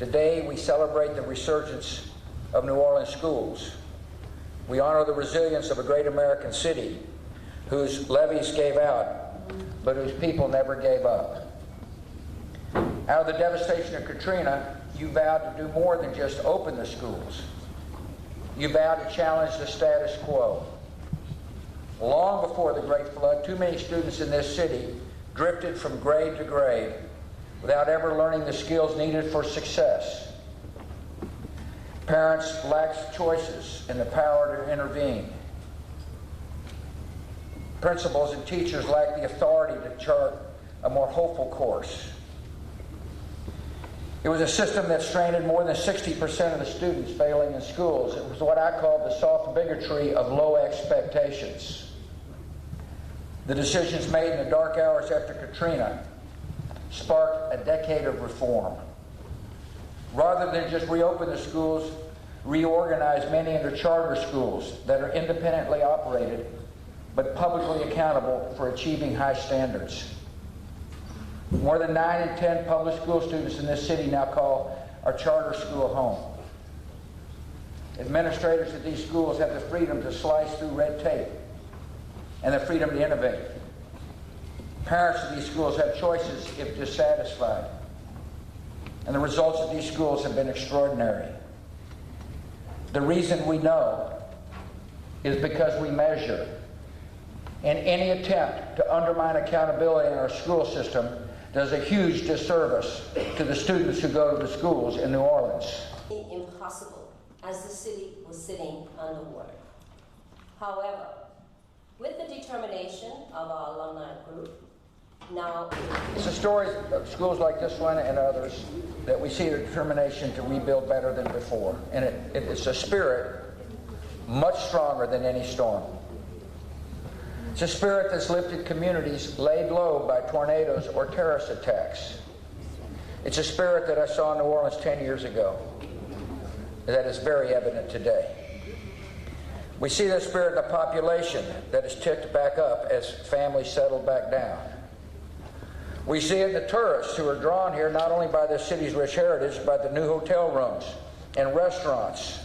Today, we celebrate the resurgence of New Orleans schools. We honor the resilience of a great American city whose levees gave out, but whose people never gave up. Out of the devastation of Katrina, you vowed to do more than just open the schools. You vowed to challenge the status quo. Long before the Great Flood, too many students in this city drifted from grade to grade without ever learning the skills needed for success. Parents lacked choices and the power to intervene. Principals and teachers lacked the authority to chart a more hopeful course. It was a system that stranded more than 60% of the students failing in schools. It was what I call the soft bigotry of low expectations. The decisions made in the dark hours after Katrina sparked a decade of reform. Rather than just reopen the schools, reorganize many into charter schools that are independently operated but publicly accountable for achieving high standards. More than 9 in 10 public school students in this city now call our charter school home. Administrators at these schools have the freedom to slice through red tape and the freedom to innovate. Parents of these schools have choices if dissatisfied. And the results of these schools have been extraordinary. The reason we know is because we measure. And any attempt to undermine accountability in our school system does a huge disservice to the students who go to the schools in New Orleans. Impossible, as the city was sitting underwater. However, with the determination of our alumni group, now it's the stories of schools like this one and others that we see the determination to rebuild better than before. And it's a spirit much stronger than any storm. It's a spirit that's lifted communities laid low by tornadoes or terrorist attacks. It's a spirit that I saw in New Orleans 10 years ago that is very evident today. We see that spirit in the population that has ticked back up as families settle back down. We see it in the tourists who are drawn here not only by the city's rich heritage, but the new hotel rooms and restaurants